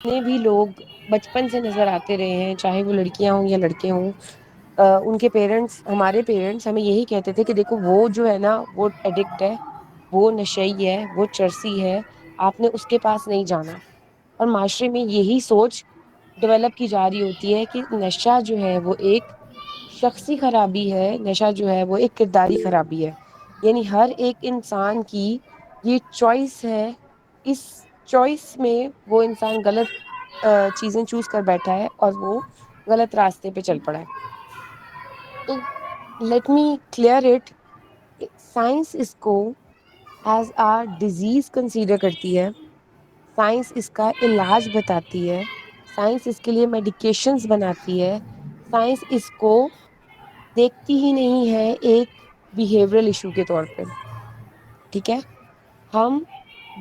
جتنے بھی لوگ بچپن سے نظر آتے رہے ہیں، چاہے وہ لڑکیاں ہوں یا لڑکے ہوں، ان کے پیرنٹس، ہمارے پیرنٹس ہمیں یہی کہتے تھے کہ دیکھو وہ جو ہے نا وہ ایڈکٹ ہے، وہ نشئی ہے، وہ چرسی ہے، آپ نے اس کے پاس نہیں جانا۔ اور معاشرے میں یہی سوچ ڈیولپ کی جا رہی ہوتی ہے کہ نشہ جو ہے وہ ایک شخصی خرابی ہے، نشہ جو ہے وہ ایک کرداری خرابی ہے، یعنی ہر ایک انسان کی یہ چوائس ہے، اس چوائس میں وہ انسان غلط چیزیں چوز کر بیٹھا ہے اور وہ غلط راستے پہ چل پڑا ہے۔ تو let me clear it, science اس کو ایز آ ڈیزیز کنسیڈر کرتی ہے، سائنس اس کا علاج بتاتی ہے، سائنس اس کے لیے میڈیکیشنز بناتی ہے، سائنس اس کو دیکھتی ہی نہیں ہے ایک بیہیورل ایشو کے طور پہ۔ ٹھیک ہے، ہم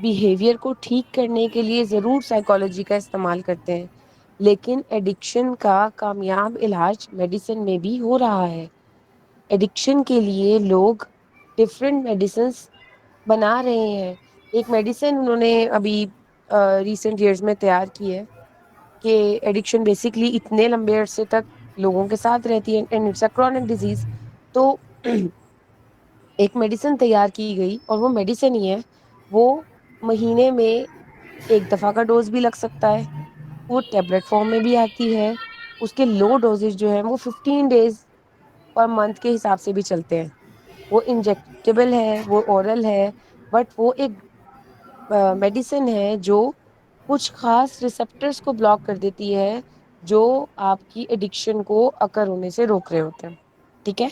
بیہیویئر کو ٹھیک کرنے کے لیے ضرور سائیکالوجی کا استعمال کرتے ہیں، لیکن ایڈکشن کا کامیاب علاج میڈیسن میں بھی ہو رہا ہے۔ ایڈکشن کے لیے لوگ ڈفرینٹ میڈیسنس بنا رہے ہیں۔ ایک میڈیسن انہوں نے ابھی ریسنٹ ایئرز میں تیار کی ہے کہ ایڈکشن بیسکلی اتنے لمبے عرصے تک لوگوں کے ساتھ رہتی ہے، and it's a chronic disease. تو ایک میڈیسن تیار کی گئی اور وہ میڈیسن ہی ہے، وہ مہینے میں ایک دفعہ کا ڈوز بھی لگ سکتا ہے، وہ ٹیبلیٹ فارم میں بھی آتی ہے، اس کے لو ڈوزز جو ہے وہ 15 days پر منتھ کے حساب سے بھی چلتے ہیں، وہ انجیکٹیبل ہے، وہ اورل ہے، بٹ وہ ایک میڈیسن ہے جو کچھ خاص ریسپٹرس کو بلاک کر دیتی ہے جو آپ کی ایڈکشن کو اکر ہونے سے روک رہے ہوتے ہیں۔ ٹھیک ہے،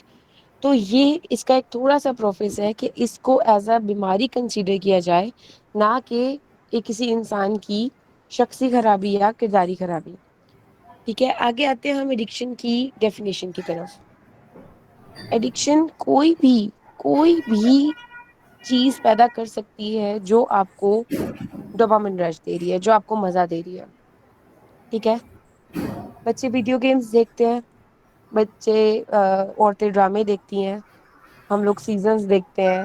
تو یہ اس کا ایک تھوڑا سا پروسیس ہے کہ اس کو ایز اے بیماری کنسیڈر کیا جائے، نہ کہ یہ کسی انسان کی شخصی خرابی یا کرداری خرابی۔ ٹھیک ہے، آگے آتے ہیں ہم ایڈکشن کی ڈیفینیشن کی طرف۔ ایڈکشن کوئی بھی چیز پیدا کر سکتی ہے جو آپ کو ڈوپامن رش دے رہی ہے، جو آپ کو مزہ دے رہی ہے۔ ٹھیک ہے، بچے ویڈیو گیمس دیکھتے ہیں، بچے عورتیں ڈرامے دیکھتی ہیں، ہم لوگ سیزنز دیکھتے ہیں،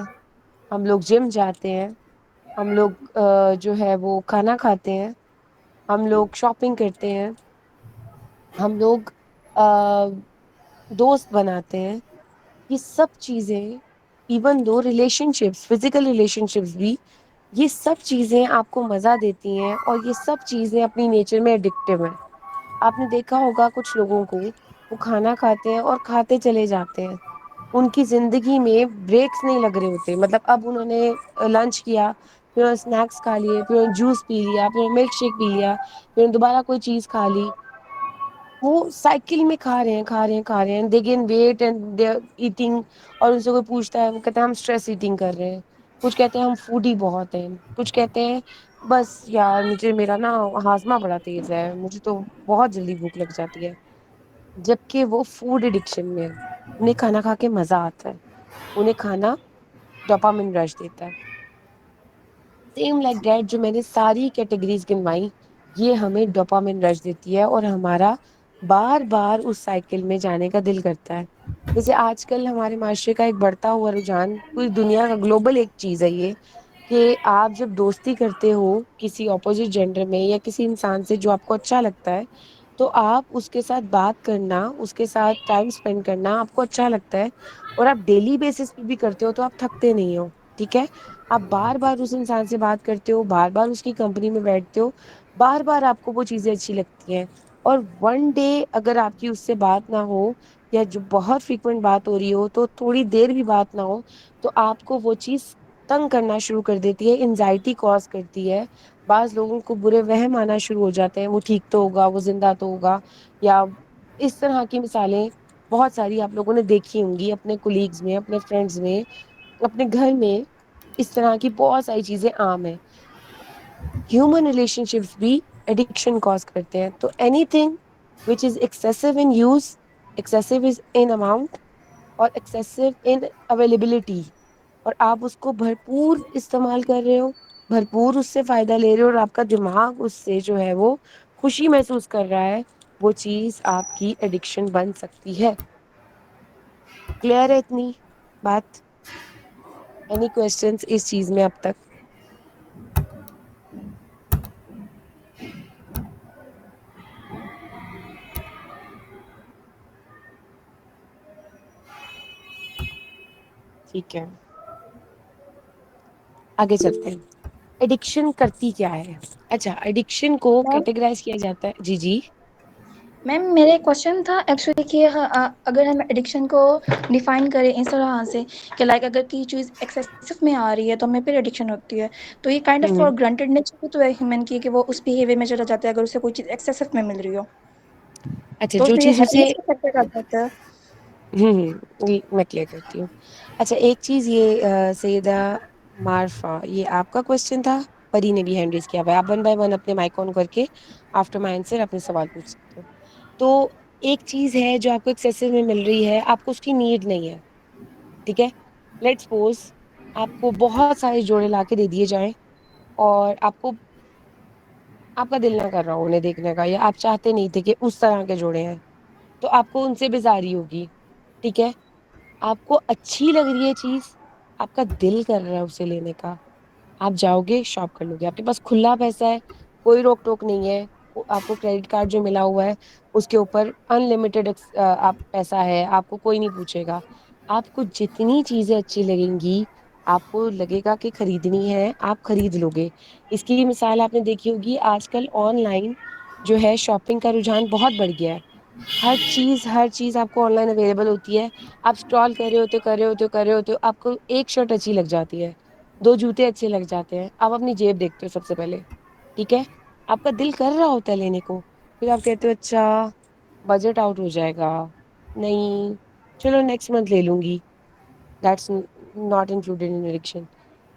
ہم لوگ جم جاتے ہیں، ہم لوگ جو ہے وہ کھانا کھاتے ہیں، ہم لوگ شاپنگ کرتے ہیں، ہم لوگ دوست بناتے ہیں۔ یہ سب چیزیں، even though relation ships, physical relation ships بھی، یہ سب چیزیں آپ کو مزہ دیتی ہیں اور یہ سب چیزیں اپنی نیچر میں ایڈکٹیو ہیں۔ آپ نے دیکھا ہوگا کچھ لوگوں کو، وہ کھانا کھاتے ہیں اور کھاتے چلے جاتے ہیں، ان کی زندگی میں بریکس نہیں لگ رہے ہوتے، مطلب اب انہوں نے لنچ کیا، پھر اسنیکس کھا لیے، پھر جوس پی لیا، پھر ملک شیک پی لیا، پھر دوبارہ کوئی چیز کھا لی، وہ سائیکل میں کھا رہے ہیں کھا رہے ہیں کھا رہے ہیں، they gain weight and they eating. اور ان سے کوئی پوچھتا ہے، وہ کہتے ہیں ہم اسٹریس ایٹنگ کر رہے ہیں، کچھ کہتے ہیں ہم فوڈی بہت ہیں، کچھ کہتے ہیں بس یار مجھے میرا نا ہاضمہ بڑا تیز ہے، مجھے تو بہت جلدی بھوک لگ جاتی ہے۔ جبکہ وہ فوڈ ایڈکشن میں ہے، انہیں کھانا کھا کے مزہ آتا ہے، انہیں کھانا ڈوپامن رش دیتا ہے۔ سیم لائک دیٹ، جو میں نے ساری کیٹیگریز گنوائی، یہ ہمیں ڈوپامن رش دیتی ہے اور ہمارا بار بار اس سائیکل میں جانے کا دل کرتا ہے۔ جیسے آج کل ہمارے معاشرے کا ایک بڑھتا ہوا رجحان، پوری دنیا کا گلوبل ایک چیز ہے یہ، کہ آپ جب دوستی کرتے ہو کسی اپوزٹ جینڈر میں یا کسی انسان سے جو آپ کو اچھا لگتا ہے، تو آپ اس کے ساتھ بات کرنا، اس کے ساتھ ٹائم اسپینڈ کرنا آپ کو اچھا لگتا ہے، اور آپ ڈیلی بیسس پہ بھی کرتے ہو تو آپ تھکتے نہیں ہو۔ ٹھیک ہے، آپ بار بار اس انسان سے بات کرتے ہو، بار بار اس کی کمپنی میں بیٹھتے ہو، بار بار آپ کو وہ چیزیں اچھی لگتی ہیں۔ اور ون ڈے اگر آپ کی اس سے بات نہ ہو، یا جو بہت فریکوینٹ بات ہو رہی ہو، تو تھوڑی دیر بھی بات نہ ہو، تو آپ کو وہ چیز تنگ کرنا شروع کر دیتی ہے، انزائٹی کاز کرتی ہے۔ بعض لوگوں کو برے وہم آنا شروع ہو جاتے ہیں، وہ ٹھیک تو ہوگا، وہ زندہ تو ہوگا، یا اس طرح کی مثالیں بہت ساری آپ لوگوں نے دیکھی ہوں گی اپنے کولیگز میں، اپنے فرینڈز میں، اپنے گھر میں۔ اس طرح کی بہت ساری چیزیں عام ہیں۔ ہیومن ریلیشن شپس بھی ایڈکشن کاز کرتے ہیں۔ تو any thing which is excessive in use, excessive is in amount اور excessive in availability، اور آپ اس کو بھرپور استعمال کر رہے ہو، بھرپور اس سے فائدہ لے رہے ہو، اور آپ کا دماغ اس سے جو ہے وہ خوشی محسوس کر رہا ہے، وہ چیز آپ کی ایڈکشن بن سکتی ہے۔ کلیئر ہے اتنی بات؟ اینی کوشچنس اس چیز میں اب تک؟ ٹھیک ہے آگے چلتے ہیں. ایڈکشن کرتی کیا ہے؟ اچھا ایڈکشن کو میم کیٹیگرائز کیا جاتا ہے. جی جی میم میرا کوشچن تھا ایکچولی کہ اگر ہم ایڈکشن کو ڈیفائن کریں اس طرح سے کہ لائک اگر کی چیز ایکسیسو میں آ رہی ہے تو ہمیں پھر ایڈکشن ہوتی ہے. تو یہ کائنڈ آف ہ فار گرانٹیڈنیس تو ہے ہیومن کی کہ وہ اس بہیویئر میں چلا جاتا ہے اگر اسے کوئی چیز ایکسیسو میں مل رہی ہو. اچھا تو جو یہ چیز اسے ہیپینس کو کر جاتا ہے. میں کلیئر کرتی ہوں. اچھا ایک چیز یہ سیدہ مارفا یہ آپ کا کوشچن تھا. پری نے بھی ہینڈ ریز کیا ہوا ہے. آپ 1 بائی 1 اپنے مائک آن کر کے آفٹر مائی آنسر اپنے سوال پوچھ سکتے ہو. تو ایک چیز ہے جو آپ کو ایکسیسو میں مل رہی ہے آپ کو اس کی نیڈ نہیں ہے. ٹھیک ہے لیٹ سپوز آپ کو بہت سارے جوڑے لا کے دے دیے جائیں اور آپ کا دل نہ کر رہا ہو انہیں دیکھنے کا یا آپ چاہتے نہیں تھے کہ اس طرح کے جوڑے ہیں تو آپ کو ان سے بیزاری ہوگی. ٹھیک ہے آپ کو اچھی لگ رہی ہے چیز آپ کا دل کر رہا ہے اسے لینے کا آپ جاؤ گے شاپ کر لو گے. آپ کے پاس کھلا پیسہ ہے کوئی روک ٹوک نہیں ہے. آپ کو کریڈٹ کارڈ جو ملا ہوا ہے اس کے اوپر ان لمیٹیڈ آپ پیسہ ہے آپ کو کوئی نہیں پوچھے گا. آپ کو جتنی چیزیں اچھی لگیں گی آپ کو لگے گا کہ خریدنی ہے آپ خرید لو گے. اس کی مثال آپ نے دیکھی ہوگی آج کل آن لائن جو ہے شاپنگ کا رجحان بہت بڑھ گیا ہے. ہر چیز آپ کو آن لائن اویلیبل ہوتی ہے. آپ اسٹال کر رہے ہوتے ہو آپ کو ایک شرٹ اچھی لگ جاتی ہے 2 جوتے اچھے لگ جاتے ہیں آپ اپنی جیب دیکھتے ہو سب سے پہلے. ٹھیک ہے آپ کا دل کر رہا ہوتا ہے لینے کو پھر آپ کہتے ہو اچھا بجٹ آؤٹ ہو جائے گا نہیں چلو نیکسٹ منتھ لے لوں گی. That's not included in addiction.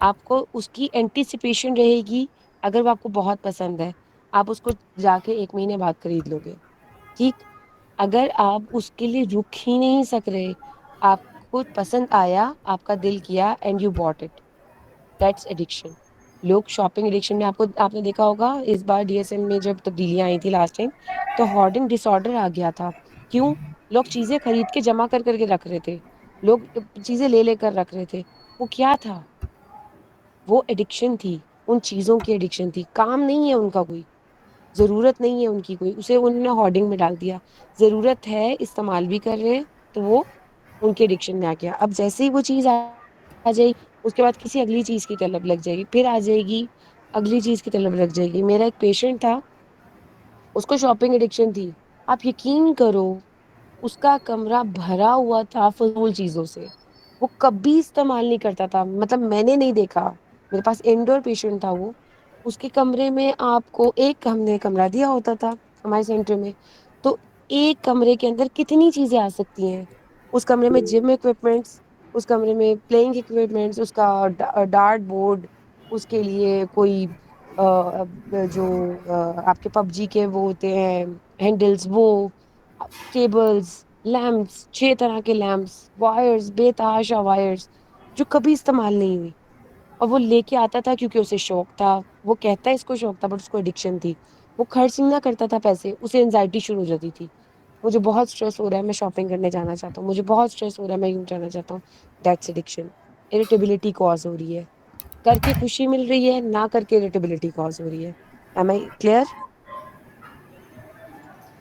آپ کو اس کی اینٹیسپیشن رہے گی اگر وہ آپ کو بہت پسند ہے آپ اس کو جا کے 1 مہینے بعد خرید لو گے. ٹھیک اگر آپ اس کے لیے رک ہی نہیں سک رہے آپ کو پسند آیا آپ کا دل کیا and you bought it that's addiction. لوگ شاپنگ ایڈکشن میں آپ نے دیکھا ہوگا اس بار ڈی ایس ایم میں جب تبدیلیاں آئی تھی لاسٹ ٹائم تو ہارڈنگ ڈس آڈر آ گیا تھا. کیوں لوگ چیزیں خرید کے جمع کر کے رکھ رہے تھے. لوگ چیزیں لے کر رکھ رہے تھے. وہ کیا تھا وہ ایڈکشن تھی. ان چیزوں کی ایڈکشن تھی. کام نہیں ہے ان کا کوئی ضرورت نہیں ہے ان کی کوئی اسے انہوں نے ہارڈنگ میں ڈال دیا. ضرورت ہے استعمال بھی کر رہے تو وہ ان کے ایڈکشن میں آ گیا. اب جیسے ہی وہ چیز آ جائے اس کے بعد کسی اگلی چیز کی طلب لگ جائے گی پھر آ جائے گی اگلی چیز کی طلب لگ جائے گی. میرا ایک پیشنٹ تھا اس کو شاپنگ ایڈکشن تھی. آپ یقین کرو اس کا کمرہ بھرا ہوا تھا فضول چیزوں سے. وہ کبھی استعمال نہیں کرتا تھا مطلب میں نے نہیں دیکھا میرے پاس انڈور پیشنٹ تھا وہ اس کے کمرے میں آپ کو ایک ہم نے کمرہ دیا ہوتا تھا ہمارے سینٹر میں تو ایک کمرے کے اندر کتنی چیزیں آ سکتی ہیں. اس کمرے میں جم اکوپمنٹس اس کمرے میں پلئنگ اکوپمنٹس اس کا ڈارٹ بورڈ اس کے لیے کوئی جو آپ کے پب جی کے وہ ہوتے ہیں ہینڈلس وہ کیبلس لیمپس 6 طرح کے لیمپس وائرس بے تحاشا وائرس جو کبھی استعمال نہیں ہوئی اور وہ لے کے آتا تھا کیونکہ اسے شوق تھا. وہ کہتا ہے اس کو شوق تھا بٹ اس کو ایڈکشن تھی. وہ خرچ نہ کرتا تھا پیسے اسے اینزائٹی شروع ہو جاتی تھی. مجھے بہت اسٹریس ہو رہا ہے میں شاپنگ کرنے جانا چاہتا ہوں مجھے بہت اسٹریس ہو رہا ہے میں یوں جانا چاہتا ہوں. That's addiction. اریٹیبلٹی کوز ہو رہی ہے کر کے خوشی مل رہی ہے نہ کر کے اریٹیبلٹی کوز ہو رہی ہے. Am I clear?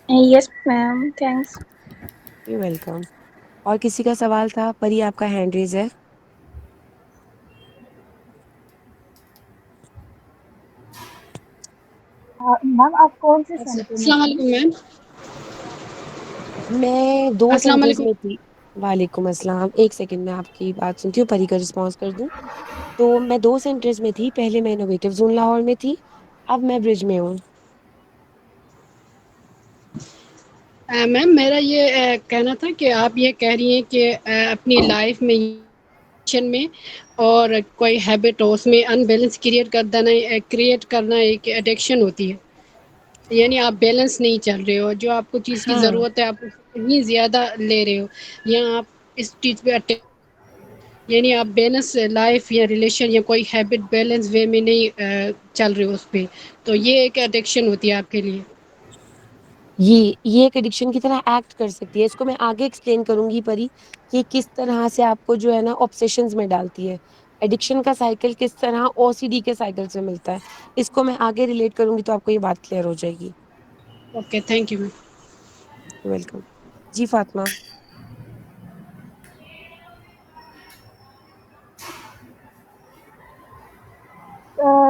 Yes ma'am thanks. You welcome. اور کسی کا سوال تھا؟ پری آپ کا ہینڈ ریز ہے. میم آپ کون سے سینٹر میں السلام تھی؟ علیکم میم. میں 2 السلام سینٹرز علیکم. میں تھی. وعلیکم السلام. ایک سیکنڈ میں آپ کی بات سنتی ہوں پری کا رسپانس کر دوں. تو میں 2 سینٹرز میں تھی پہلے میں انوویٹو زون لاہور میں تھی اب میں برج میں ہوں. میم میرا یہ کہنا تھا کہ آپ یہ کہہ رہی ہیں کہ اپنی لائف میں میں اور کوئی ہیبٹ ہو اس میں ان بیلنس کریٹ کرنا ایک ایڈکشن ہوتی ہے. یعنی آپ بیلنس نہیں چل رہے ہو جو آپ کو چیز کی ہاں ضرورت ہے آپ اتنی زیادہ لے رہے ہو یا آپ اس چیز پہ یعنی آپ بیلنس لائف یا ریلیشن یا کوئی ہیبٹ بیلنس وے میں نہیں چل رہے ہو اس پہ تو یہ ایک اڈکشن ہوتی ہے آپ کے لیے. یہ ایک ایڈکشن کی طرح ایکٹ کر سکتی ہے. اس کو میں آگے ایکسپلین کروں گی پری کہ کس طرح سے آپ کو جو ہے نا آپسیشنز میں ڈالتی ہے. ایڈکشن کا سائیکل کس طرح او سی ڈی کے سائیکل سے ملتا ہے اس کو میں آگے ریلیٹ کروں گی تو آپ کو یہ بات کلیئر ہو جائے گی. Okay thank you ma'am. Welcome. جی فاطمہ.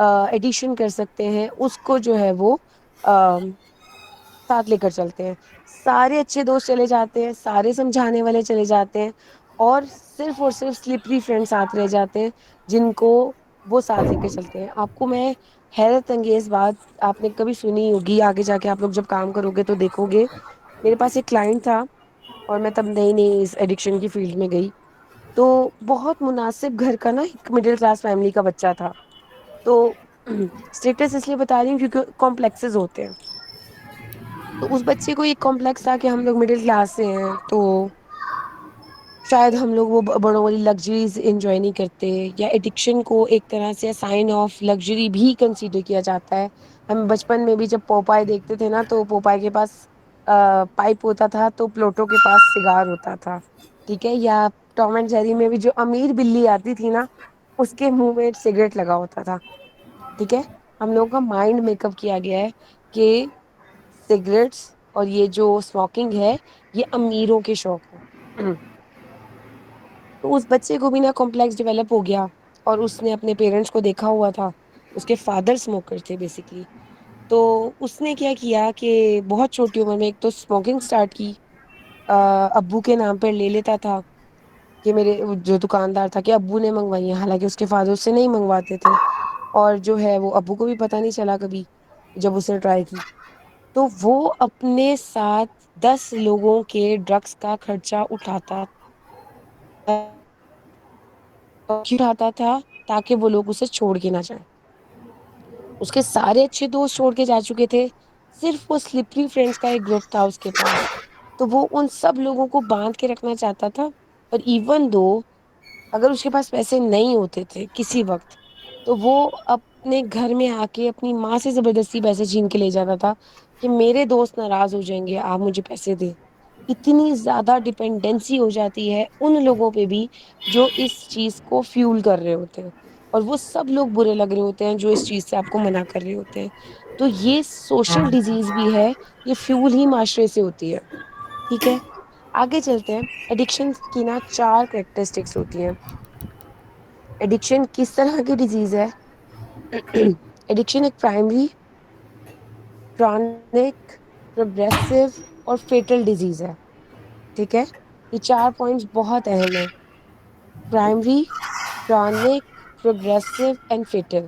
ایڈیشن کر سکتے ہیں اس کو جو ہے وہ ساتھ لے کر چلتے ہیں. سارے اچھے دوست چلے جاتے ہیں, سارے سمجھانے والے چلے جاتے ہیں, اور صرف سلپری فرینڈ ساتھ رہ جاتے ہیں جن کو وہ ساتھ لے کے چلتے ہیں. آپ کو میں حیرت انگیز بات آپ نے کبھی سنی ہوگی, آگے جا کے آپ لوگ جب کام کرو گے تو دیکھو گے. میرے پاس ایک کلائنٹ تھا اور میں تب نئی نئی اس ایڈکشن کی فیلڈ میں گئی, تو بہت مناسب گھر کا نا ایک مڈل کلاس فیملی کا بچہ تھا. تو اسٹیٹس اس لیے بتا رہی ہوں کیونکہ کمپلیکسز ہوتے ہیں. تو اس بچے کو ایک کمپلیکس تھا کہ ہم لوگ مڈل کلاس سے ہیں, تو شاید ہم لوگ وہ بڑوں والی لگژریز انجوائے نہیں کرتے, یا ایڈکشن کو ایک طرح سے سائن آف لگژری بھی کنسیڈر کیا جاتا ہے. ہم بچپن میں بھی جب پوپائے دیکھتے تھے نا, تو پوپائے کے پاس پائپ ہوتا تھا تو پلوٹو کے پاس سگار ہوتا تھا, ٹھیک ہے. یا ٹام اینڈ جیری میں بھی جو امیر بلی آتی تھی نا, اس کے منہ میں سگریٹ لگا ہوتا تھا, ٹھیک ہے. ہم لوگوں کا مائنڈ میک اپ کیا گیا ہے کہ سگریٹس اور یہ جو اسموکنگ ہے یہ امیروں کے شوق ہے. تو اس بچے کو بھی نا کمپلیکس ڈیولپ ہو گیا, اور اس نے اپنے پیرنٹس کو دیکھا ہوا تھا, اس کے فادر اسموکر تھے بیسکلی. تو اس نے کیا کیا کہ بہت چھوٹی عمر میں ایک تو اسموکنگ اسٹارٹ کی, ابو کے نام پہ لے لیتا تھا کہ میرے جو دکاندار تھا کہ ابو نے منگوائی ہے, حالانکہ اس کے فادر سے نہیں منگواتے تھے. اور جو ہے وہ ابو کو بھی پتہ نہیں چلا کبھی جب اس نے ٹرائی کی. تو وہ اپنے ساتھ 10 لوگوں کے ڈرگس کا خرچہ اٹھاتا تھا تاکہ وہ لوگ اسے چھوڑ کے نہ جائیں. اس کے سارے اچھے دوست چھوڑ کے جا چکے تھے, صرف وہ سلپری فرینڈس کا ایک گروپ تھا اس کے پاس. تو وہ ان سب لوگوں کو باندھ کے رکھنا چاہتا تھا, اور ایون دو اگر اس کے پاس پیسے نہیں ہوتے تھے کسی وقت, تو وہ اپنے گھر میں آ کے اپنی ماں سے زبردستی پیسے چھین کے لے جاتا تھا کہ میرے دوست ناراض ہو جائیں گے, آپ مجھے پیسے دیں. اتنی زیادہ ڈپینڈنسی ہو جاتی ہے ان لوگوں پہ بھی جو اس چیز کو فیول کر رہے ہوتے ہیں, اور وہ سب لوگ برے لگ رہے ہوتے ہیں جو اس چیز سے آپ کو منع کر رہے ہوتے ہیں. تو یہ سوشل ڈیزیز بھی ہے, یہ فیول ہی معاشرے سے ہوتی ہے, ٹھیک ہے. آگے چلتے ہیں. ایڈکشن کی نا 4 کریکٹرسٹکس ہوتی ہیں. ایڈکشن کس طرح کی ڈیزیز ہے؟ ایڈکشن ایک پرائمری, کرونک, پروگریسو اور فیٹل ڈیزیز ہے, ٹھیک ہے. یہ 4 پوائنٹس بہت اہم ہے. Primary, chronic, progressive and fatal.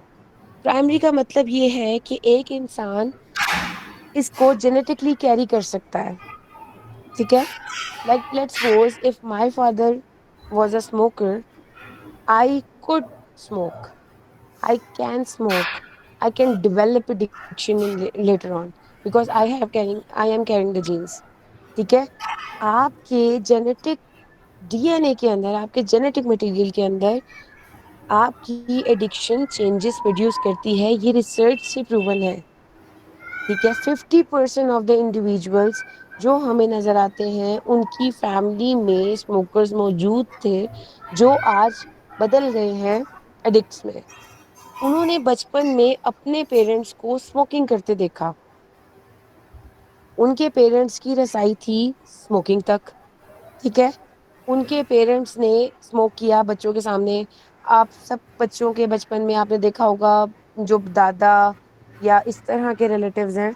Primary کا مطلب یہ ہے کہ ایک انسان اس کو جینیٹکلی کیری کر سکتا ہے, ٹھیک ہے. Like let's suppose if my father was a smoker, I could smoke. I can smoke. I can develop addiction in later on because I am carrying the genes. ٹھیک ہے. آپ کے جینیٹک ڈی این اے کے اندر, آپ کے genetic material کے اندر آپ کی ایڈکشن چینجز پروڈیوس کرتی ہے, یہ ریسرچ سے پروون ہے, ٹھیک ہے. 50% آف دا انڈیویژلس جو ہمیں نظر آتے ہیں ان کی فیملی میں اسموکرز موجود تھے جو آج بدل گئے ہیں ایڈکٹس میں. انہوں نے بچپن میں اپنے پیرنٹس کو اسموکنگ کرتے دیکھا, ان کے پیرنٹس کی رسائی تھی اسموکنگ تک, ٹھیک ہے. ان کے پیرنٹس نے اسموک کیا بچوں کے سامنے. آپ سب بچوں کے بچپن میں آپ نے دیکھا ہوگا جو دادا یا اس طرح کے ریلیٹیوز ہیں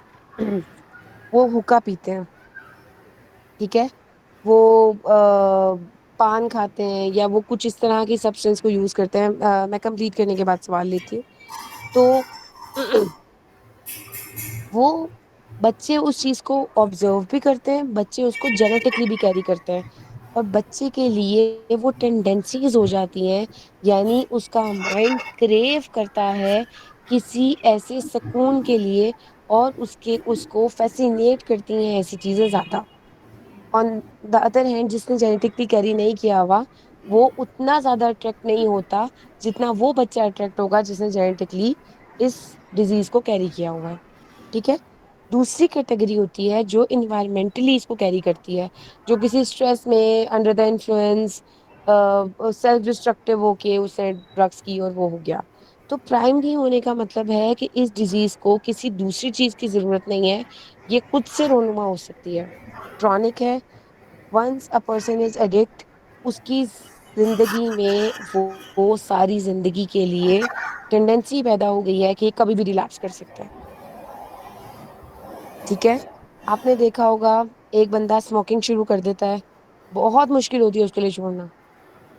وہ حقہ پیتے ہیں, ٹھیک ہے. وہ پان کھاتے ہیں یا وہ کچھ اس طرح کی سبسٹینس کو یوز کرتے ہیں. میں کمپلیٹ کرنے کے بعد سوال لیتی ہوں. تو وہ بچے اس چیز کو آبزرو بھی کرتے ہیں, بچے اس کو جینیٹکلی بھی کیری کرتے ہیں, اور بچے کے لیے وہ ٹینڈنسیز ہو جاتی ہیں, یعنی اس کا مائنڈ کریو کرتا ہے کسی ایسے سکون کے لیے, اور اس کو فیسینیٹ کرتی ہیں ایسی چیزیں زیادہ. آن دا ادر ہینڈ جس نے جینیٹکلی کیری نہیں کیا ہوا وہ اتنا زیادہ اٹریکٹ نہیں ہوتا جتنا وہ بچہ اٹریکٹ ہوگا جس نے جینیٹکلی اس ڈیزیز کو کیری کیا ہوا ہے, ٹھیک ہے. دوسری کیٹیگری ہوتی ہے جو انوائرمنٹلی اس کو کیری کرتی ہے, جو کسی اسٹریس میں under the influence self destructive ہو کے اسے ڈرگس کی اور وہ ہو گیا. تو پرائمری ہونے کا مطلب ہے کہ اس ڈیزیز کو کسی دوسری چیز کی ضرورت نہیں ہے, یہ خود سے رونما ہو سکتی ہے. کرونک ہے, once a person is addict, اس کی زندگی میں وہ ساری زندگی کے لیے ٹینڈنسی پیدا ہو گئی ہے کہ کبھی بھی ریلیکس کر سکتا ہے. ٹھیک ہے. آپ نے دیکھا ہوگا ایک بندہ اسموکنگ شروع کر دیتا ہے, بہت مشکل ہوتی ہے اس کے لیے چھوڑنا.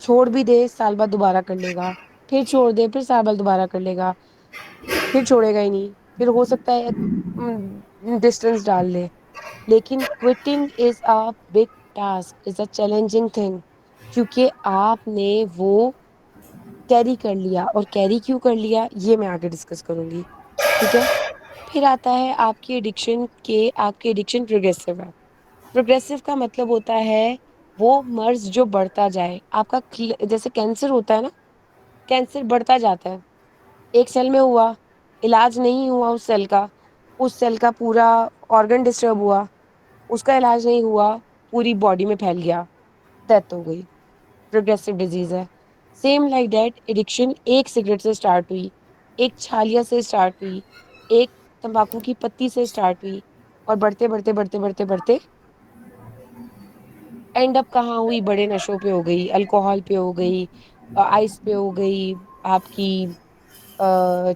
چھوڑ بھی دے, سال بعد دوبارہ کر لے گا, پھر چھوڑ دے, پھر سال بعد دوبارہ کر لے گا, پھر چھوڑے گا ہی نہیں, پھر ہو سکتا ہے ڈسٹینس ڈال لے. لیکن quitting is a big task, is a challenging thing, کیونکہ آپ نے وہ کیری کر لیا. اور کیری کیوں کر لیا یہ میں آگے ڈسکس کروں گی. ٹھیک ہے. پھر آتا ہے آپ کی ایڈکشن کے, آپ کی ایڈکشن پروگریسو ہے. پروگریسو کا مطلب ہوتا ہے وہ مرض جو بڑھتا جائے. آپ کا جیسے کینسر ہوتا ہے نا, کینسر بڑھتا جاتا ہے. ایک سیل میں ہوا, علاج نہیں ہوا اس سیل کا, اس سیل کا پورا آرگن ڈسٹرب ہوا, اس کا علاج نہیں ہوا, پوری باڈی میں پھیل گیا, ڈیتھ ہو گئی. پروگریسو ڈیزیز ہے. سیم لائک دیٹ ایڈکشن ایک سگریٹ سے اسٹارٹ ہوئی, ایک چھالیا سے اسٹارٹ ہوئی, ایک تمباکو کی پتی سے اسٹارٹ ہوئی, اور بڑھتے بڑھتے بڑھتے بڑھتے بڑھتے اینڈ اپ کہاں ہوئی, بڑے نشوں پہ ہو گئی, الکوحل پہ ہو گئی, آئس پہ ہو گئی, آپ کی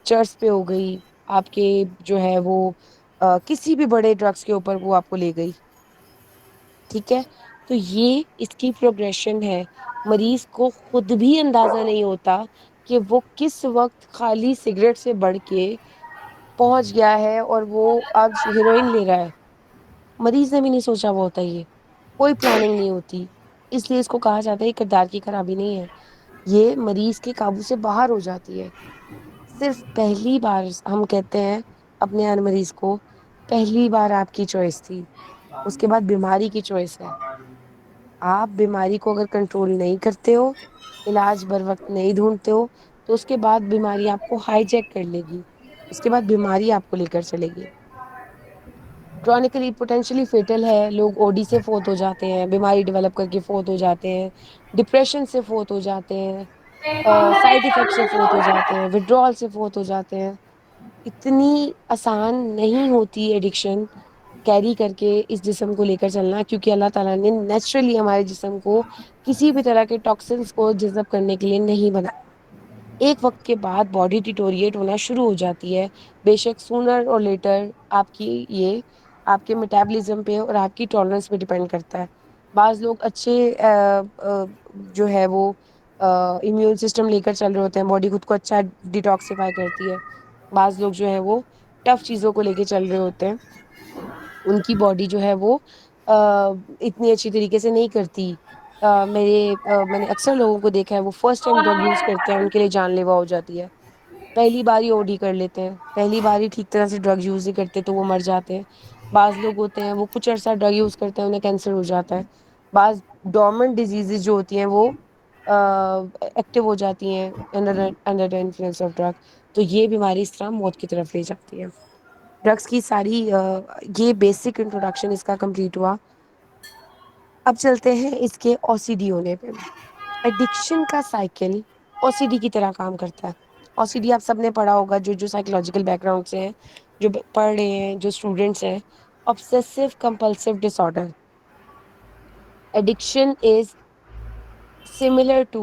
چرس پہ ہو گئی, آپ کے جو ہے وہ کسی بھی بڑے ڈرگس کے اوپر وہ آپ کو لے گئی. ٹھیک ہے. تو یہ اس کی پروگریشن ہے. مریض کو خود بھی اندازہ نہیں ہوتا کہ وہ کس وقت خالی سگریٹ سے بڑھ کے پہنچ گیا ہے اور وہ آج ہیروئن لے رہا ہے. مریض نے بھی نہیں سوچا وہ ہوتا, یہ کوئی پلاننگ نہیں ہوتی. اس لیے اس کو کہا جاتا ہے یہ کردار کی خرابی نہیں ہے, یہ مریض کے قابو سے باہر ہو جاتی ہے. صرف پہلی بار ہم کہتے ہیں اپنے ہر مریض کو, پہلی بار آپ کی چوائس تھی, اس کے بعد بیماری کی چوائس ہے. آپ بیماری کو اگر کنٹرول نہیں کرتے ہو, علاج بر وقت نہیں ڈھونڈتے ہو, تو اس کے بعد بیماری آپ کو ہائی جیک کر لے گی. اس کے بعد بیماری آپ کو لے کر چلے گی. کرونیکلی پوٹینشلی فیٹل ہے. لوگ او ڈی سے فوت ہو جاتے ہیں, بیماری ڈیولپ کر کے فوت ہو جاتے ہیں, ڈپریشن سے فوت ہو جاتے ہیں, سائڈ افیکٹ سے فوت ہو جاتے ہیں, ودڈرال سے فوت ہو جاتے ہیں. اتنی آسان نہیں ہوتی ایڈکشن کیری کر کے اس جسم کو لے کر چلنا, کیونکہ اللہ تعالی نے نیچرلی ہمارے جسم کو کسی بھی طرح کے ٹاکسنس کو جذب کرنے کے لیے نہیں بنایا. ایک وقت کے بعد باڈی ڈیٹوریٹ ہونا شروع ہو جاتی ہے. بے شک سونر اور لیٹر آپ کی یہ آپ کے میٹابلزم پہ اور آپ کی ٹالرنس پہ ڈیپینڈ کرتا ہے. بعض لوگ اچھے جو ہے وہ امیون سسٹم لے کر چل رہے ہوتے ہیں, باڈی خود کو اچھا ڈیٹاکسیفائی کرتی ہے. بعض لوگ جو ہے وہ ٹف چیزوں کو لے کے چل رہے ہوتے ہیں, ان کی باڈی جو ہے وہ اتنی اچھی طریقے سے نہیں کرتی. میں نے اکثر لوگوں کو دیکھا ہے وہ فرسٹ ٹائم ڈرگ یوز کرتے ہیں, ان کے لیے جان لیوا ہو جاتی ہے. پہلی بار ہی او ڈی کر لیتے ہیں, پہلی بار ہی ٹھیک طرح سے ڈرگ یوز نہیں کرتے تو وہ مر جاتے ہیں. بعض لوگ ہوتے ہیں وہ کچھ عرصہ ڈرگ یوز کرتے ہیں, انہیں کینسر ہو جاتا ہے. بعض ڈورمنٹ ڈیزیزز جو ہوتی ہیں وہ ایکٹیو ہو جاتی ہیں under the influence of drug, تو یہ بیماری اس طرح موت کی طرف لے جاتی ہے. ڈرگس کی ساری یہ بیسک انٹروڈکشن اس کا کمپلیٹ ہوا. اب چلتے ہیں اس کے او سی ڈی ہونے پہ. ایڈکشن کا سائیکل او سی ڈی کی طرح کام کرتا ہے. او سی ڈی آپ سب نے پڑھا ہوگا, جو سائیکولوجیکل بیک گراؤنڈ سے ہیں, جو پڑھ رہے ہیں, جو اسٹوڈینٹس ہیں. obsessive compulsive disorder, addiction is similar to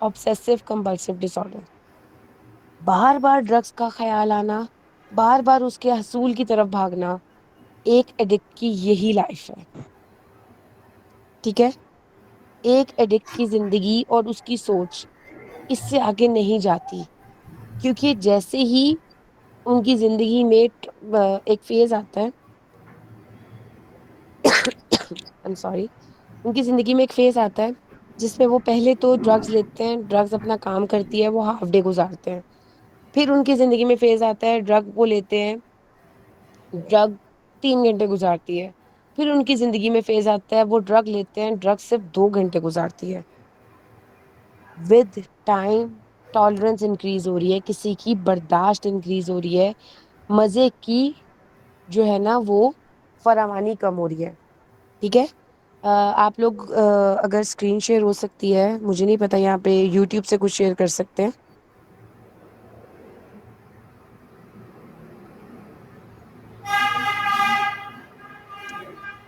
obsessive compulsive disorder. Bar bar drugs کا خیال آنا, بار بار اس کے حصول کی طرف بھاگنا, ایک ایڈکٹ کی یہی لائف ہے. ٹھیک ہے. ایک ایڈکٹ کی زندگی اور اس کی سوچ اس سے آگے نہیں جاتی, کیونکہ جیسے ہی ان کی زندگی میں ایک فیز آتا ہے سوری, ان کی زندگی میں ایک فیز آتا ہے جس میں وہ پہلے تو ڈرگز لیتے ہیں, ڈرگز اپنا کام کرتی ہے, وہ ہاف ڈے گزارتے ہیں. پھر ان کی زندگی میں فیز آتا ہے ڈرگ وہ لیتے ہیں, ڈرگ 3 گھنٹے گزارتی ہے. پھر ان کی زندگی میں فیز آتا ہے وہ ڈرگ لیتے ہیں, ڈرگ صرف 2 گھنٹے گزارتی ہے. ود ٹائم ٹالرنس انکریز ہو رہی ہے, کسی کی برداشت انکریز ہو رہی ہے, مزے کی جو ہے نا وہ فراوانی کم ہو رہی ہے. ٹھیک ہے. آپ لوگ اگر اسکرین شیئر ہو سکتی ہے, مجھے نہیں پتا, یہاں پہ یوٹیوب سے کچھ شیئر کر سکتے ہیں.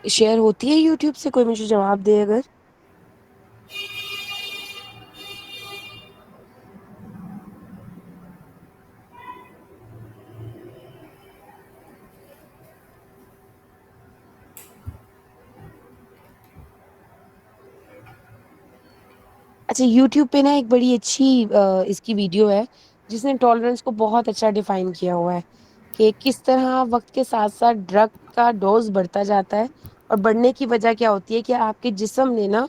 شیئر ہوتی ہے یوٹیوب سے, کوئی مجھے جواب دے اگر. اچھا یوٹیوب پہ نا ایک بڑی اچھی اس کی ویڈیو ہے جس نے ٹالرنس کو بہت اچھا ڈیفائن کیا ہوا ہے کہ کس طرح وقت کے ساتھ ساتھ ڈرگ کا ڈوز بڑھتا جاتا ہے اور بڑھنے کی وجہ کیا ہوتی ہے کہ آپ کے جسم نے نا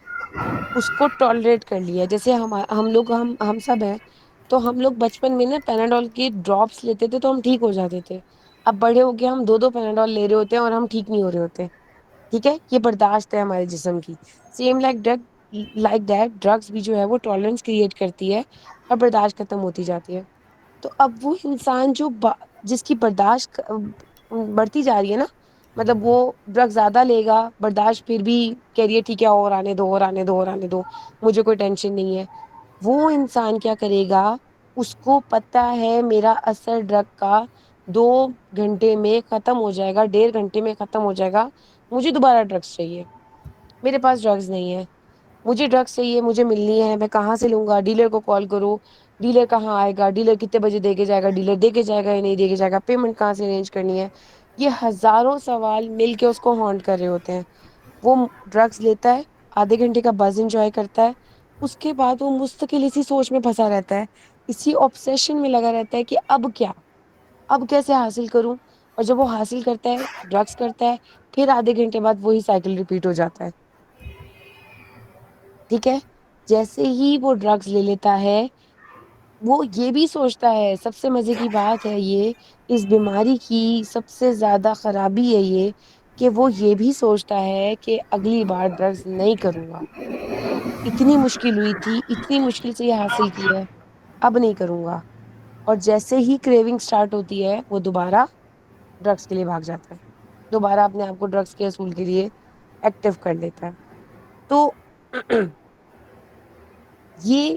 اس کو ٹالریٹ کر لیا. جیسے ہم لوگ ہم سب ہیں تو ہم لوگ بچپن میں نا پیناڈول کے ڈراپس لیتے تھے تو ہم ٹھیک ہو جاتے تھے. اب بڑے ہو کے ہم دو پیناڈول لے رہے ہوتے ہیں اور ہم ٹھیک نہیں ہو رہے ہوتے. ٹھیک ہے یہ برداشت ہے ہمارے جسم کی. سیم لائک دیٹ ڈرگس بھی جو ہے وہ ٹالرنس کریٹ کرتی ہے اور برداشت ختم ہوتی جاتی ہے. تو اب وہ انسان جو جس کی برداشت بڑھتی جا رہی ہے نا مطلب وہ ڈرگ زیادہ لے گا برداشت پھر بھی کہہ رہی ہے ٹھیک ہے اور آنے دو اور آنے دو اور آنے دو مجھے کوئی ٹینشن نہیں ہے. وہ انسان کیا کرے گا اس کو پتا ہے میرا اثر ڈرگ کا 2 گھنٹے میں ختم ہو جائے گا 1.5 گھنٹے میں ختم ہو جائے گا. مجھے دوبارہ ڈرگس چاہیے. میرے پاس ڈرگس نہیں ہے مجھے ڈرگس چاہیے مجھے ملنی ہے میں کہاں سے لوں گا ڈیلر کو کال کروں ڈیلر کہاں آئے گا ڈیلر کتنے بجے دے کے جائے گا ڈیلر دے کے جائے گا یا نہیں دے کے جائے گا پیمنٹ کہاں سے ارینج کرنی ہے. یہ ہزاروں سوال مل کے اس کو ہونٹ کر رہے ہوتے ہیں. وہ ڈرگس لیتا ہے آدھے گھنٹے کا بز انجوائے کرتا ہے اس کے بعد وہ مستقل اسی سوچ میں پھنسا رہتا ہے اسی آبسیشن میں لگا رہتا ہے کہ اب کیسے حاصل کروں. اور جب وہ حاصل کرتا ہے ڈرگس کرتا ہے پھر آدھے گھنٹے بعد وہی سائیکل ریپیٹ ہو جاتا ہے. ٹھیک ہے جیسے ہی وہ ڈرگس لے لیتا ہے وہ یہ بھی سوچتا ہے سب سے مزے کی بات ہے یہ اس بیماری کی سب سے زیادہ خرابی ہے یہ کہ وہ یہ بھی سوچتا ہے کہ اگلی بار ڈرگس نہیں کروں گا. اتنی مشکل ہوئی تھی اتنی مشکل سے یہ حاصل کی ہے اب نہیں کروں گا. اور جیسے ہی کریونگ اسٹارٹ ہوتی ہے وہ دوبارہ ڈرگس کے لیے بھاگ جاتا ہے. دوبارہ اپنے آپ کو ڈرگس کے اصول کے لیے ایکٹیو کر لیتا ہے. تو یہ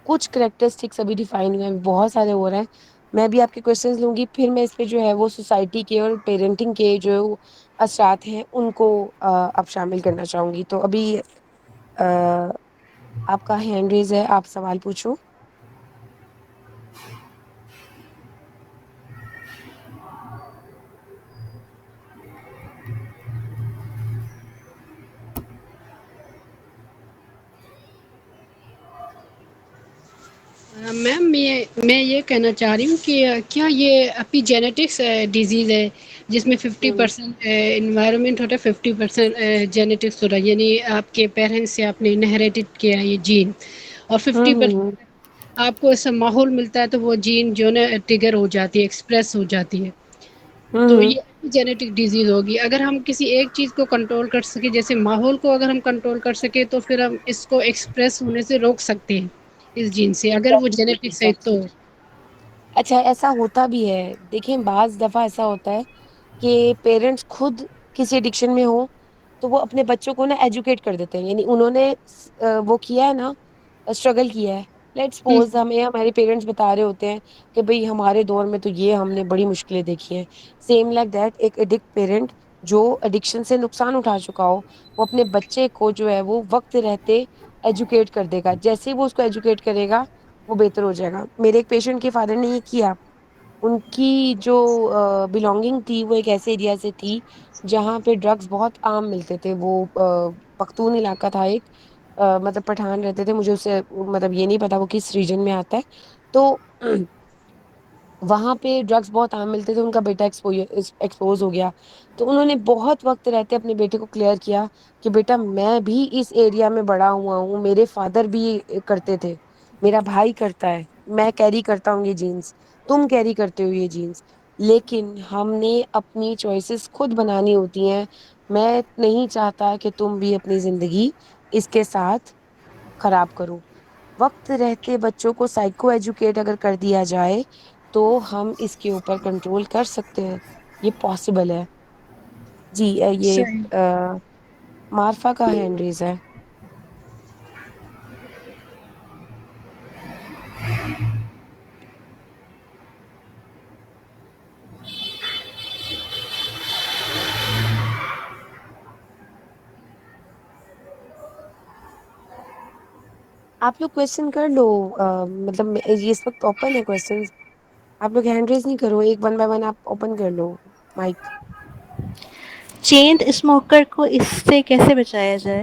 کچھ کریکٹرسٹکس ابھی ڈیفائن ہوئے ہیں بہت سارے ہو رہے ہیں. میں بھی آپ کے کوشچنس لوں گی پھر میں اس پہ جو ہے وہ سوسائٹی کے اور پیرنٹنگ کے جو اثرات ہیں ان کو اب شامل کرنا چاہوں گی. تو ابھی آپ کا ہینڈ ریز ہے آپ سوال پوچھو. میم میں یہ کہنا چاہ رہی ہوں کہ کیا یہ اپنی جینیٹکس ڈیزیز ہے جس میں 50% انوائرمنٹ ہوتا ہے 50% جینیٹکس ہوتا ہے یعنی آپ کے پیرنٹس سے آپ نے انہیریٹڈ کیا یہ جین اور ہوں 50% ہوں آپ کو ایسا ماحول ملتا ہے تو وہ جین جو ہے نا ٹگر ہو جاتی ہے ایکسپریس ہو جاتی ہے. تو ہوں یہ جینیٹک ڈیزیز ہوگی. اگر ہم کسی ایک چیز کو کنٹرول کر سکیں جیسے ماحول کو اگر ہم کنٹرول کر سکیں تو پھر ہم اس کو ایکسپریس ہونے سے روک سکتے ہیں اس جین سے اگر وہ ایگزیکٹلی جینیٹک صحیح تو. ایگزیکٹلی اچھا ایسا ہوتا بھی ہے دیکھیں بعض دفعہ ایسا ہوتا ہے کہ پیرنٹس خود کسی ایڈکشن میں ہو تو وہ اپنے بچوں کو نا ایجوکیٹ کر دیتے ہیں یعنی انہوں نے وہ کیا ہے نا اسٹرگل کیا ہے. لیٹ سپوز ہمیں ہمارے پیرنٹس بتا رہے ہوتے ہیں کہ بھئی ہمارے دور میں تو یہ ہم نے بڑی مشکلیں دیکھی ہیں. سیم لائک دیٹ ایک ایڈکٹ پیرنٹ جو ایڈکشن سے نقصان اٹھا چکا ہو وہ اپنے بچے کو جو ہے وہ وقت رہتے ایجوکیٹ کر دے گا. جیسے ہی وہ اس کو ایجوکیٹ کرے گا وہ بہتر ہو جائے گا. میرے ایک پیشنٹ کے فادر نے یہ کیا ان کی جو بلونگنگ تھی وہ ایک ایسے ایریا سے تھی جہاں پہ ڈرگس بہت عام ملتے تھے. وہ پختون علاقہ تھا ایک مطلب پٹھان رہتے تھے مجھے اسے مطلب یہ نہیں پتا وہ کس ریجن میں آتا ہے. تو وہاں پہ ڈرگس بہت عام ملتے تھے ان کا بیٹا ایکسپوز ہو گیا. تو انہوں نے بہت وقت رہتے اپنے بیٹے کو کلیئر کیا کہ بیٹا میں بھی اس ایریا میں بڑا ہوا ہوں میرے فادر بھی کرتے تھے میرا بھائی کرتا ہے میں کیری کرتا ہوں یہ جینس تم کیری کرتے ہو یہ جینس لیکن ہم نے اپنی چوائسیز خود بنانی ہوتی ہیں. میں نہیں چاہتا کہ تم بھی اپنی زندگی اس کے ساتھ خراب کرو. وقت رہتے بچوں کو سائیکو ایجوکیٹ اگر کر دیا جائے تو ہم اس کے اوپر کنٹرول کر سکتے ہیں. یہ پاسبل ہے. جی یہ صحیح. مارفا کا ہینڈریز ہے. آپ لوگ کوشچن کر لو مطلب یہ اس وقت اوپن ہے کوشچن آپ لوگ ہینڈ ریز نہیں کرو ایک 1 بائی 1 آپ اوپن کر لو مائک. چینڈ اسموکر کو اس سے کیسے بچایا جائے؟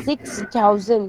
6,000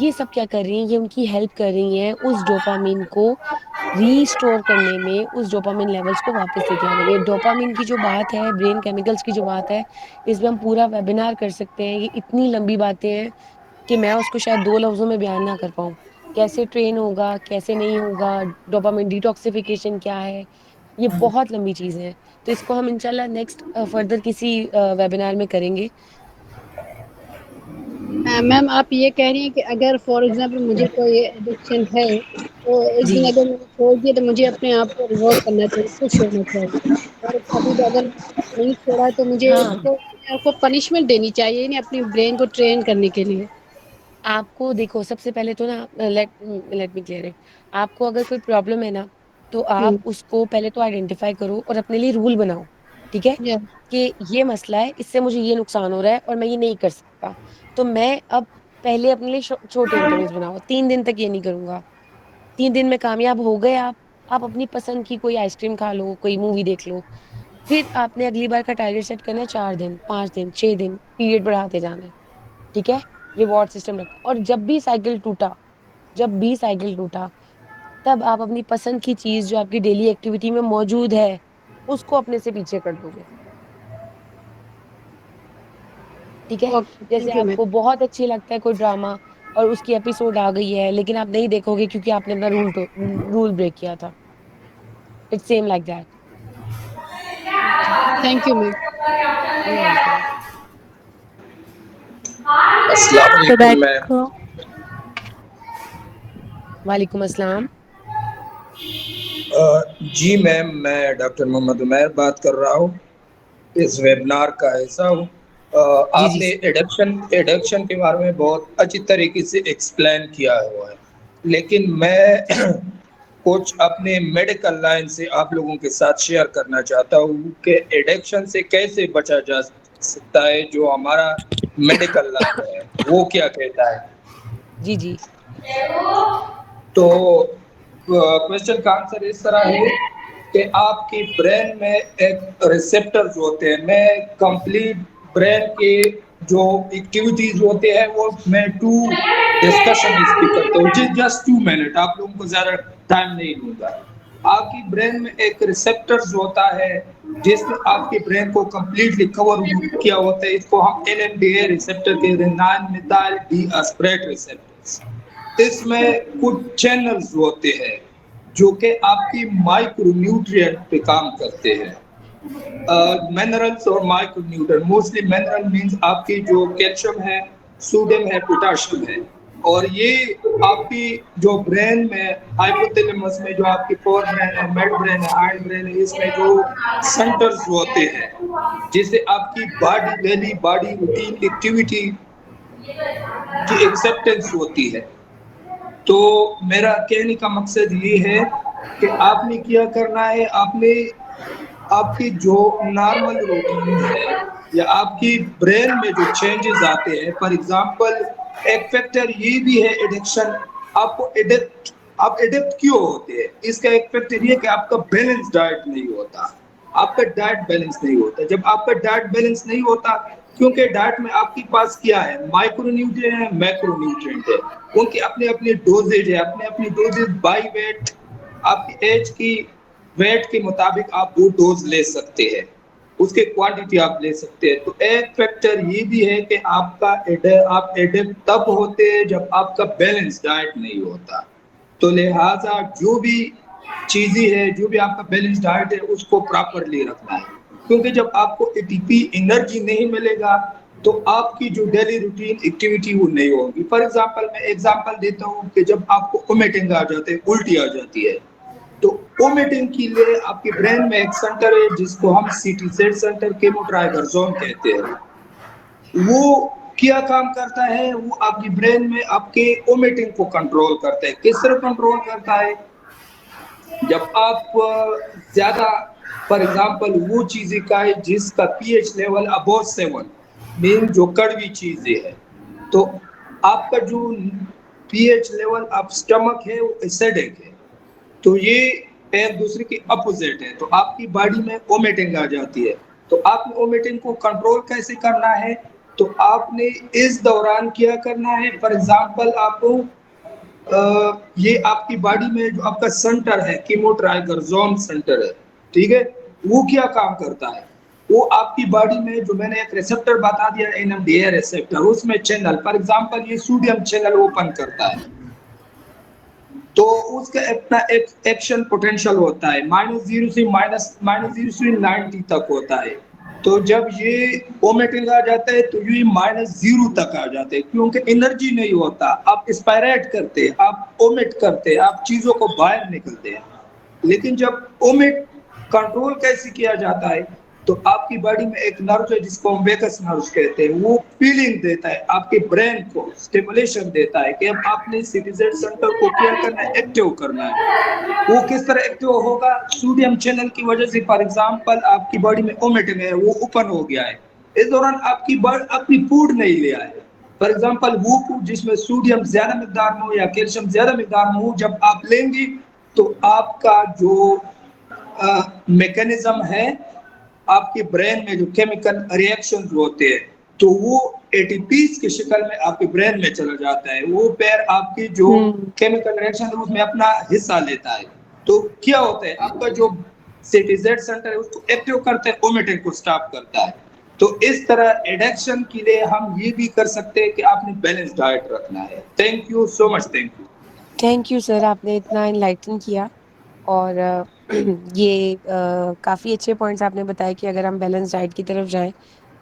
یہ سب کیا کر رہی ہیں؟ یہ ان کی ہیلپ کر رہی ہیں اس ڈوپامین کو ریسٹور کرنے میں، اس ڈوپامین لیولز کو واپس لے کے آنے میں. ڈوپامین کی جو بات ہے، برین کیمیکلز کی جو بات ہے، اس میں ہم پورا ویبینار کر سکتے ہیں. یہ اتنی لمبی باتیں ہیں کہ میں اس کو شاید 2 لفظوں میں بیان نہ کر پاؤں. کیسے ٹرین ہوگا، کیسے نہیں ہوگا، ڈوپامین ڈیٹاکسیفیکیشن کیا ہے، یہ بہت لمبی چیزیں ہیں. تو اس کو ہم انشاءاللہ نیکسٹ فردر کسی ویبینار میں کریں گے. میم آپ یہ کہہ رہی ہیں کہ اگر فار ایگزامپل مجھے کوئی ایڈکشن ہے تو ایک جی دن اگر میں نے چھوڑ دیا تو مجھے اپنے آپ کو ریوارڈ کرنا چاہیے، خوش ہونا چاہیے. اور کبھی بھی اگر نہیں چھوڑا تو مجھے ہاں، اس کو اپنے آپ کو پنشمنٹ دینی چاہیے، نہیں اپنی برین کو ٹرین کرنے کے لیے. آپ کو دیکھو سب سے پہلے تو نا لیٹ می کلیئر اٹ. آپ کو اگر کوئی پرابلم ہے نا تو آپ اس کو پہلے تو آئیڈینٹیفائی کرو اور اپنے لیے رول بناؤ. ٹھیک ہے یا کہ یہ مسئلہ ہے، اس سے مجھے یہ نقصان ہو رہا ہے اور میں یہ نہیں کر سکتا. تو میں اب پہلے اپنے لیے چھوٹے انٹرویوز بناؤ. 3 دن تک یہ نہیں کروں گا. 3 دن میں کامیاب ہو گئے آپ اپنی پسند کی کوئی آئس کریم کھا لو، کوئی مووی دیکھ لو. پھر آپ نے اگلی بار کا ٹارگیٹ سیٹ کرنا ہے 4 دن، 5 دن، 6 دن، پیریڈ بڑھاتے جانا ہے. ٹھیک ہے، ریوارڈ سسٹم رکھا. اور جب بھی سائیکل ٹوٹا تب آپ اپنی پسند کی چیز جو آپ کی ڈیلی ایکٹیویٹی میں موجود ہے اس کو اپنے سے پیچھے کر دو گے. ٹھیک ہے، اوکے، جیسے تھینک یو آپ میم. کو بہت اچھی لگتا ہے کوئی ڈرامہ اور اس کی ایپیسوڈ آ گئی ہے لیکن آپ نہیں دیکھو گے کیونکہ آپ نے اپنا رول بریک کیا تھا. It's same like that. Thank you ma'am. You welcome. السلام علیکم میم. Tobacco. وعلیکم السلام. جی میم، میں ڈاکٹر محمد عمیر بات کر رہا ہوں، اس ویبنار کا حصہ ہوں. جی آپ جی نے ایڈکشن کے بارے میں بہت اچھی طریقے سے ایکسپلین کیا ہوا ہے، لیکن میں کچھ اپنے میڈیکل لائن سے آپ لوگوں کے ساتھ شیئر کرنا چاہتا ہوں کہ ایڈکشن سے کیسے بچا جا سکتا ہے. جو ہمارا میڈیکل لائن ہے وہ کیا کہتا ہے. جی جی تو کوشچن کا آنسر اس طرح ہے کہ آپ کی برین میں ایک ریسپٹرز ہوتے ہیں. میں کمپلیٹ برین کے جو ایکٹیویٹیز ہوتے ہیں وہ میں ڈسکشن اس پہ کرتا ہوں. جسٹ 2 منٹ، آپ لوگوں کو زیادہ ٹائم نہیں دوں گا. آپ کی برین میں ایک ریسپٹرز ہوتا ہے جس نے آپ کے برین کو کمپلیٹلی کور کیا ہوتا ہے. اس کو ہم NMDA ریسپٹر کہتے ہیں، N methyl D aspartate receptors. اس میں کچھ چینلز ہوتے ہیں جو کہ آپ کی مائکرو نیوٹرینٹ پہ کام کرتے ہیں. منرلس اور مائکرو نیوٹرن. موسٹلی منرل مینز آپ کی جو کیلشیم ہے، سوڈیم ہے، پوٹاشیم ہے. اور یہ آپ کی جو برین میں ہائپوتھیلیمس میں جو آپ کی فور برین ہے، میڈ برین ہے، ہائنڈ برین ہے، اس میں جو سنٹرز ہوتے ہیں جسے آپ کی ڈیلی باڈی روٹین ایکٹیویٹی کی ایکسپٹینس ہوتی ہے. تو میرا کہنے کا مقصد یہ ہے کہ آپ نے کیا کرنا ہے، آپ کی جو نارمل روٹین ہے یا آپ کی برین میں جو چینجز آتے ہیں. فار ایگزامپل ایک فیکٹر یہ بھی ہے ایڈکشن. آپ ایڈکٹ کیوں ہوتے ہیں؟ اس کا ایک فیکٹر یہ کہ آپ کا بیلنس ڈائٹ نہیں ہوتا. آپ کا ڈائٹ بیلنس نہیں ہوتا. جب آپ کا ڈائٹ بیلنس نہیں ہوتا، کیونکہ ڈائٹ میں آپ کے پاس کیا ہے، مائکرو نیوٹرینٹ ہے، میکرو نیوٹرینٹ ہے. ان کی اپنے اپنے ڈوزیج ہے، اپنے اپنے ڈوزیج بائی ویٹ. آپ کی ایج کی ویٹ کے مطابق آپ وہ ڈوز لے سکتے ہیں، اس کے کوانٹٹی آپ لے سکتے ہیں. تو ایک فیکٹر یہ بھی ہے کہ آپ ایڈکٹ تب ہوتے ہیں جب آپ کا بیلنس ڈائٹ نہیں ہوتا. تو لہٰذا جو بھی چیزیں ہے، جو بھی آپ کا بیلنس ڈائٹ ہے، اس کو پراپرلی رکھنا ہے. کیونکہ جب آپ کو ATP انرجی نہیں ملے گا تو آپ کی جو ڈیلی روٹین ایکٹیویٹی وہ نہیں ہوگی. فار ایگزامپل میں ایگزامپل دیتا ہوں کہ جب آپ کو وومیٹنگ آ جاتے ہے، الٹی آ جاتی ہے، تو وومیٹنگ کے لیے آپ کے برین میں ایک سینٹر ہے جس کو ہم CTZ سینٹر کیموٹرائگرزون کہتے ہیں. وہ کیا کام کرتا ہے؟ وہ آپ کی برین میں آپ کے وومیٹنگ کو کنٹرول کرتا ہے. کس طرح کنٹرول کرتا ہے؟ جب آپ زیادہ فار ایگزامپل وہ چیزیں کا ہے جس کا pH لیول ابو 7 مین جو کڑوی چیزیں ہے، تو آپ کا جو pH لیول آپ سٹمک ہے وہ ایسیڈک ہے. تو یہ ایک دوسرے کے اپوزٹ ہے. تو آپ کی باڈی میں وومیٹنگ آ جاتی ہے. تو آپ نے وومیٹنگ کو کنٹرول کیسے کرنا ہے؟ تو آپ نے اس دوران کیا کرنا ہے. فار ایگزامپل آپ کو یہ آپ کی باڈی میں جو آپ کا سینٹر ہے کیمو ٹرائگر زون سینٹر ہے, ٹھیک ہے, وہ کیا کام کرتا ہے. وہ آپ کی باڈی میں جو میں نے ایک ریسپٹر بتا دیا NMDA ریسپٹر, اس میں چینل فار ایگزامپل یہ سوڈیم چینل اوپن کرتا ہے, تو اس کا اپنا ایک ایکشن پوٹینشیل ہوتا ہے -0 سے -0 سے 90 تک ہوتا ہے. تو جب یہ اومیٹنگ آ جاتا ہے تو یہ -0 تک آ جاتے ہیں, کیونکہ انرجی نہیں ہوتا. آپ اسپائریٹ کرتے, آپ اومٹ کرتے, آپ چیزوں کو باہر نکلتے ہیں. لیکن جب اومٹ کنٹرول کیسے کیا جاتا ہے, تو آپ کی باڈی میں ایک نرو ہے جس کو ہم ویگس نرو کہتے ہیں, وہ فیلنگ دیتا ہے آپ کے برین کو, اسٹیمولیشن دیتا ہے کہ اب آپ نے سٹیزن سینٹر کو کیا کرنا ہے, ایکٹیو کرنا ہے. وہ کس طرح ایکٹیو ہوگا, سوڈیم چینل کی وجہ سے. فار ایگزامپل آپ کی باڈی میں اومیٹنگ ہے, وہ اوپن ہو گیا ہے, اس دوران آپ کی باڈی اپنی فوڈ نہیں لے آئے. فار ایگزامپل وہ فوڈ جس میں سوڈیم زیادہ مقدار میں ہو یا کیلشیم زیادہ مقدار میں ہو, جب آپ لیں گی تو آپ کا جو میکینزم ہے, آپ کے برین میں جو کیمیکل ری ایکشن ہوتے ہیں, تو وہ ATPs کی شکل میں آپ کے برین میں چلا جاتا ہے. وہ پیر آپ کی جو کیمیکل ریئیکشن ہے اس میں اپنا حصہ لیتا ہے. تو کیا ہوتا ہے, آپ کا جو سٹیزن سینٹر ہے اس کو ایکٹیو کرتا ہے, اومیٹنگ کو سٹاپ کرتا ہے. تو اس طرح ایڈکشن کے لیے ہم یہ بھی کر سکتے ہیں کہ آپ نے بیلنس ڈائٹ رکھنا ہے. Thank you so much. Thank you sir, آپ نے اتنا انلائٹن کیا, اور یہ کافی اچھے پوائنٹس آپ نے بتایا کہ اگر ہم بیلنس ڈائٹ کی طرف جائیں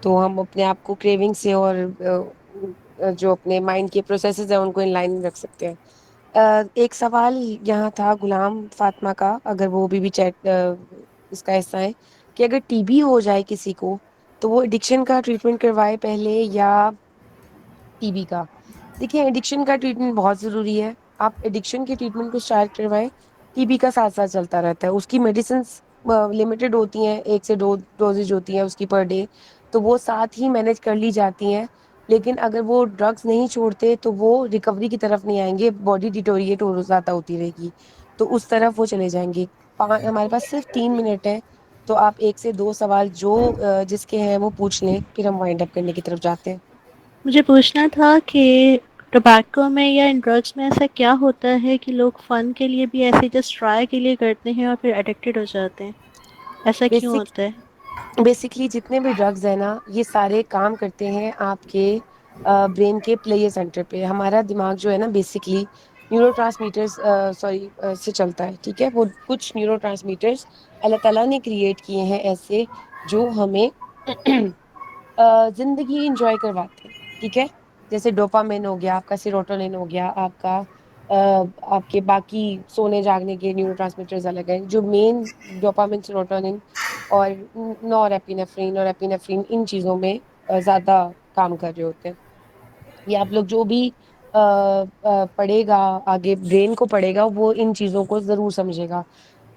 تو ہم اپنے آپ کو کریونگ سے اور جو اپنے مائنڈ کے پروسیسز ہیں ان کو ان لائن رکھ سکتے ہیں. ایک سوال یہاں تھا غلام فاطمہ کا, اگر وہ بھی چیٹ اس کا حصہ ہے, کہ اگر TB ہو جائے کسی کو تو وہ ایڈکشن کا ٹریٹمنٹ کروائے پہلے یا TB کا. دیکھیں, ایڈکشن کا ٹریٹمنٹ بہت ضروری ہے. آپ ایڈکشن کے ٹریٹمنٹ کو اسٹارٹ کروائیں, TB کا ساتھ ساتھ چلتا رہتا ہے. اس کی میڈیسنس لمیٹڈ ہوتی ہیں, 1 سے 2 ڈوزز ہوتی ہیں اس کی پر ڈے, تو وہ ساتھ ہی مینج کر لی جاتی ہیں. لیکن اگر وہ ڈرگس نہیں چھوڑتے تو وہ ریکوری کی طرف نہیں آئیں گے, باڈی ڈیٹوریٹ ہو زیادہ ہوتی رہے گی, تو اس طرف وہ چلے جائیں گے. ہمارے پاس صرف 3 منٹ ہے, تو آپ 1 سے 2 سوال جو جس کے ہیں وہ پوچھ لیں, پھر ہم وائنڈ اپ کرنے کی طرف جاتے ہیں. مجھے پوچھنا تھا کہ ٹوبیکو میں یا ان ڈرگس میں ایسا کیا ہوتا ہے کہ لوگ فن کے لیے بھی ایسے جسٹ ٹرائی کے لیے کرتے ہیں اور پھر ایڈکٹیڈ ہو جاتے ہیں, ایسا کیوں ہوتا ہے؟ بیسکلی جتنے بھی ڈرگز ہیں نا, یہ سارے کام کرتے ہیں آپ کے برین کے پلے سینٹر پہ. ہمارا دماغ جو ہے نا بیسکلی نیورو ٹرانسمیٹرز سے چلتا ہے, ٹھیک ہے. وہ کچھ نیورو ٹرانسمیٹرز اللہ تعالیٰ نے کریٹ کیے ہیں ایسے جو ہمیں زندگی انجوائے کرواتے ہیں, ٹھیک ہے. جیسے ڈوپامین ہو گیا, آپ کا سیروٹونین ہو گیا, آپ کا آپ کے باقی سونے جاگنے کے نیورو ٹرانسمیٹرز الگ ہیں. جو مین ڈوپامین, سیروٹونین اور نور ایپینیفرین اور ایپینیفرین ان چیزوں میں زیادہ کام کر رہے ہوتے ہیں. یہ آپ لوگ جو بھی پڑھے گا آگے, برین کو پڑھے گا, وہ ان چیزوں کو ضرور سمجھے گا,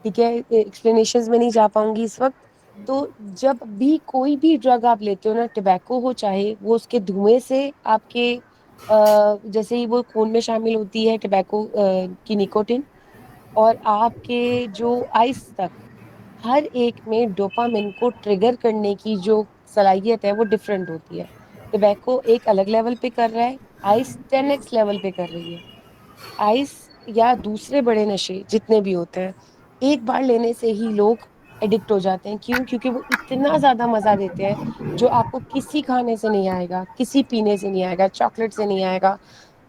ٹھیک ہے. ایکسپلینیشنز میں نہیں جا پاؤں گی اس وقت. تو جب بھی کوئی بھی ڈرگ آپ لیتے ہو نا, ٹبیکو ہو چاہے, وہ اس کے دھوئیں سے آپ کے جیسے ہی وہ خون میں شامل ہوتی ہے ٹبیکو کی نیکوٹن, اور آپ کے جو آئس تک, ہر ایک میں ڈوپامن کو ٹریگر کرنے کی جو صلاحیت ہے وہ ڈفرینٹ ہوتی ہے. ٹبیکو ایک الگ لیول پہ کر رہا ہے, آئس 10x لیول پہ کر رہی ہے. آئس یا دوسرے بڑے نشے جتنے بھی ہوتے ہیں, ایک بار لینے سے ہی لوگ ایڈکٹ ہو جاتے ہیں. کیوں؟ کیونکہ وہ اتنا زیادہ مزہ دیتے ہیں جو آپ کو کسی کھانے سے نہیں آئے گا, کسی پینے سے نہیں آئے گا, چاکلیٹ سے نہیں آئے گا,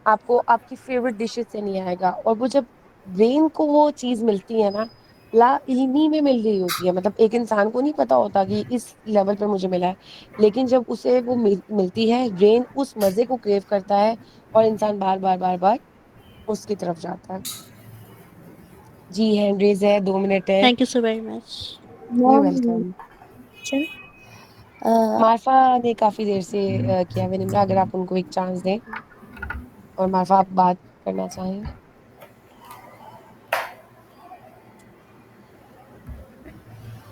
آپ کو آپ کی فیوریٹ ڈشز سے نہیں آئے گا. اور وہ جب برین کو وہ چیز ملتی ہے نا, لا علمی میں مل رہی ہوتی ہے, مطلب ایک انسان کو نہیں پتا ہوتا کہ اس لیول پہ مجھے ملا ہے, لیکن جب اسے وہ ملتی ہے, برین اس مزے کو کریو کرتا ہے اور انسان بار بار بار بار اس کی طرف جاتا ہے. جی ہینڈ ریز ہے, 2 منٹ ہے. Thank you so very much. You ma'am welcome. Question Marfa نے کافی دیر سے کیا ہے نمرا, اگر آپ ان کو ایک چانس دیں, اور مارفا آپ بات کرنا چاہیں.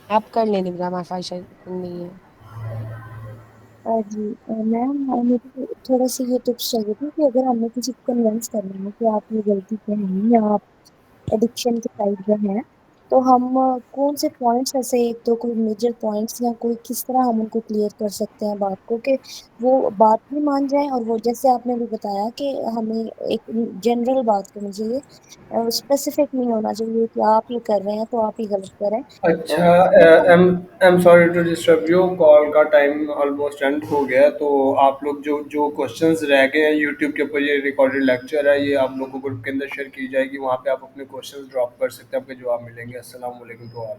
آپ کر لیں نمرا, مارفا شاید نہیں ہے. جی میم, مجھے تھوڑا سا یہ ٹپس چاہیے تھے کہ اگر ہمیں کسی کو کنوینس کرنا ہے کہ آپ یہ غلطی پہ ہیں یا آپ ایڈکشن کے سائڈ پہ ہیں, تو ہم کون سے پوائنٹس ایسے ایک دو کوئی میجر پوائنٹس یا کوئی کس طرح ہم ان کو کلیئر کر سکتے ہیں بات کو کہ وہ بات بھی مان جائیں، اور وہ جیسے آپ نے بھی بتایا کہ ہمیں ایک جنرل بات کرنی چاہیے، اسپیسیفک نہیں ہونا چاہیے کہ آپ یہ کر رہے ہیں تو آپ ہی غلط کریں. اچھا، am sorry to disturb you, call کا ٹائم آلموسٹ اینڈ ہو گیا، تو آپ لوگ جو کوشچنز رہ گئے ہیں یوٹیوب کے اوپر، یہ ریکارڈیڈ لیکچر ہے، یہ آپ لوگوں کو گروپ کے اندر شیئر کی جائے گی، وہاں پہ آپ اپنے کوشچنز ڈراپ کر سکتے ہیں، آپ کے جواب ملیں گے. السلام علیکم ٹو آل.